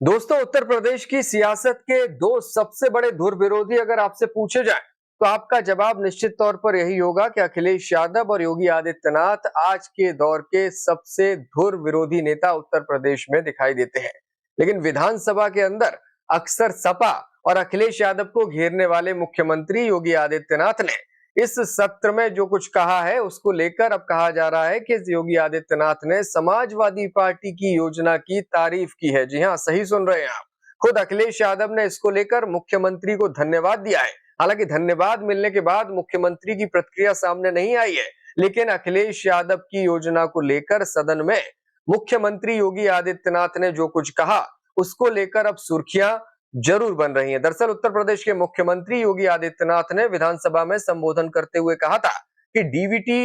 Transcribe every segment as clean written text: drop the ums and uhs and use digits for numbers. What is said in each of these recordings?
दोस्तों, उत्तर प्रदेश की सियासत के दो सबसे बड़े धुर विरोधी अगर आपसे पूछे जाएं, तो आपका जवाब निश्चित तौर पर यही होगा कि अखिलेश यादव और योगी आदित्यनाथ आज के दौर के सबसे धुर विरोधी नेता उत्तर प्रदेश में दिखाई देते हैं। लेकिन विधानसभा के अंदर अक्सर सपा और अखिलेश यादव को घेरने वाले मुख्यमंत्री योगी आदित्यनाथ ने इस सत्र में जो कुछ कहा है, उसको लेकर अब कहा जा रहा है कि योगी आदित्यनाथ ने समाजवादी पार्टी की योजना की तारीफ की है। जी हां, सही सुन रहे हैं आप। खुद अखिलेश यादव ने इसको लेकर मुख्यमंत्री को धन्यवाद दिया है। हालांकि धन्यवाद मिलने के बाद मुख्यमंत्री की प्रतिक्रिया सामने नहीं आई है, लेकिन अखिलेश यादव की योजना को लेकर सदन में मुख्यमंत्री योगी आदित्यनाथ ने जो कुछ कहा, उसको लेकर अब सुर्खियां जरूर बन रही हैं। दरअसल उत्तर प्रदेश के मुख्यमंत्री योगी आदित्यनाथ ने विधानसभा में संबोधन करते हुए कहा था कि डीवीटी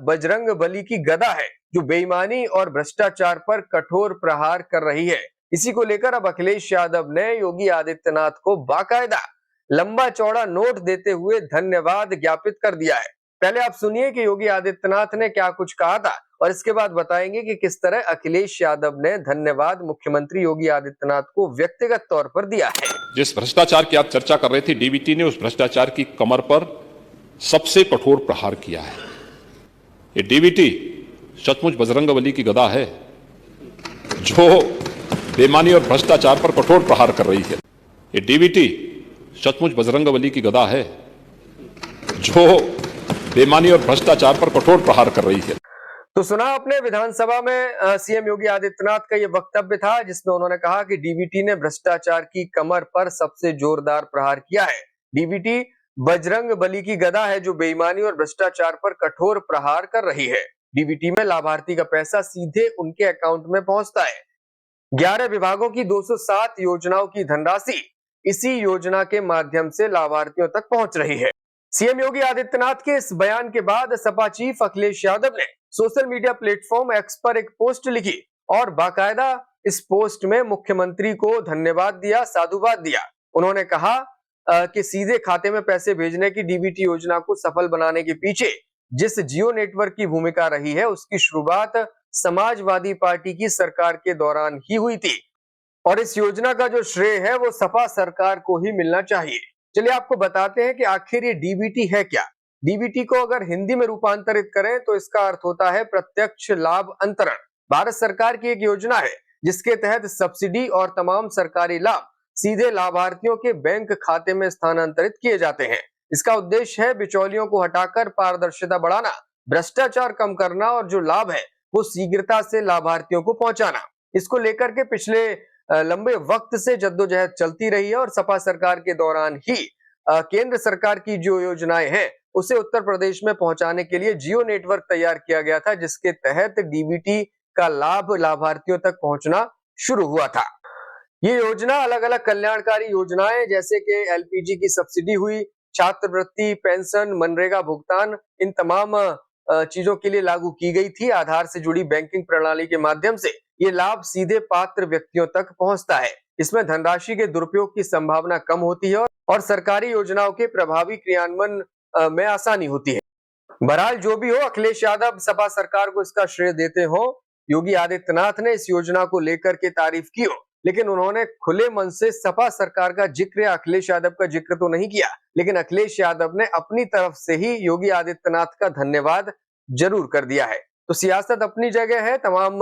बजरंग बली की गदा है, जो बेईमानी और भ्रष्टाचार पर कठोर प्रहार कर रही है। इसी को लेकर अब अखिलेश यादव ने योगी आदित्यनाथ को बाकायदा लंबा चौड़ा नोट देते हुए धन्यवाद ज्ञापित कर दिया है। पहले आप सुनिए कि योगी आदित्यनाथ ने क्या कुछ कहा था और इसके बाद बताएंगे कि किस तरह अखिलेश यादव ने धन्यवाद मुख्यमंत्री योगी आदित्यनाथ को व्यक्तिगत तौर पर दिया है। जिस भ्रष्टाचार की आप चर्चा कर रहे थे, डीबीटी ने उस भ्रष्टाचार की कमर पर सबसे कठोर प्रहार किया है। ये डीबीटी सचमुच बजरंगबली की गदा है, जो बेईमानी और भ्रष्टाचार पर कठोर प्रहार कर रही है। ये डीबीटी सचमुच बजरंगबली की गदा है, जो बेईमानी और भ्रष्टाचार पर कठोर प्रहार कर रही है। तो सुना आपने, विधानसभा में सीएम योगी आदित्यनाथ का यह वक्तव्य था, जिसमें उन्होंने कहा कि डीबीटी ने भ्रष्टाचार की कमर पर सबसे जोरदार प्रहार किया है। डीबीटी बजरंग बली की गदा है, जो बेईमानी और भ्रष्टाचार पर कठोर प्रहार कर रही है। डीबीटी में लाभार्थी का पैसा सीधे उनके अकाउंट में पहुंचता है। 11 विभागों की 207 योजनाओं की धनराशि इसी योजना के माध्यम से लाभार्थियों तक पहुंच रही है। सीएम योगी आदित्यनाथ के इस बयान के बाद सपा चीफ अखिलेश यादव ने सोशल मीडिया प्लेटफॉर्म एक्स पर एक पोस्ट लिखी और बाकायदा इस पोस्ट में मुख्यमंत्री को धन्यवाद दिया, साधुवाद दिया। उन्होंने कहा कि सीधे खाते में पैसे भेजने की डीबीटी योजना को सफल बनाने के पीछे जिस जियो नेटवर्क की भूमिका रही है, उसकी शुरुआत समाजवादी पार्टी की सरकार के दौरान ही हुई थी और इस योजना का जो श्रेय है वो सपा सरकार को ही मिलना चाहिए। चलिए आपको बताते हैं कि आखिर ये डीबीटी है क्या। डीबीटी को अगर हिंदी में रूपांतरित करें तो इसका अर्थ होता है प्रत्यक्ष लाभ अंतरण। भारत सरकार की एक योजना है जिसके तहत सब्सिडी और तमाम सरकारी लाभ सीधे लाभार्थियों के बैंक खाते में स्थानांतरित किए जाते हैं। इसका उद्देश्य है बिचौलियों को हटाकर पारदर्शिता बढ़ाना, भ्रष्टाचार कम करना और जो लाभ है वो शीघ्रता से लाभार्थियों को पहुंचाना। इसको लेकर के पिछले लंबे वक्त से जद्दोजहद चलती रही है और सपा सरकार के दौरान ही केंद्र सरकार की जो योजनाएं हैं उसे उत्तर प्रदेश में पहुंचाने के लिए जियो नेटवर्क तैयार किया गया था, जिसके तहत डीबीटी का लाभ लाभार्थियों तक पहुंचना शुरू हुआ था। ये योजना अलग अलग कल्याणकारी योजनाएं जैसे कि एलपीजी की सब्सिडी हुई, छात्रवृत्ति, पेंशन, मनरेगा भुगतान, इन तमाम चीजों के लिए लागू की गई थी। आधार से जुड़ी बैंकिंग प्रणाली के माध्यम से ये लाभ सीधे पात्र व्यक्तियों तक पहुंचता है। इसमें धनराशि के दुरुपयोग की संभावना कम होती है और सरकारी योजनाओं के प्रभावी क्रियान्वयन में आसानी होती है। बहरहाल जो भी हो, अखिलेश यादव सपा सरकार को इसका श्रेय देते हो, योगी आदित्यनाथ ने इस योजना को लेकर के तारीफ की हो, लेकिन उन्होंने खुले मन से सपा सरकार का जिक्र या अखिलेश यादव का जिक्र तो नहीं किया। लेकिन अखिलेश यादव ने अपनी तरफ से ही योगी आदित्यनाथ का धन्यवाद जरूर कर दिया है। तो सियासत अपनी जगह है, तमाम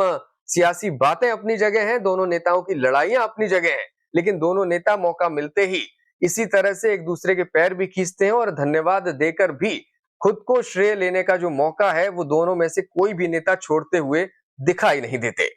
सियासी बातें अपनी जगह हैं, दोनों नेताओं की लड़ाइयां अपनी जगह हैं, लेकिन दोनों नेता मौका मिलते ही इसी तरह से एक दूसरे के पैर भी खींचते हैं और धन्यवाद देकर भी खुद को श्रेय लेने का जो मौका है वो दोनों में से कोई भी नेता छोड़ते हुए दिखाई नहीं देते।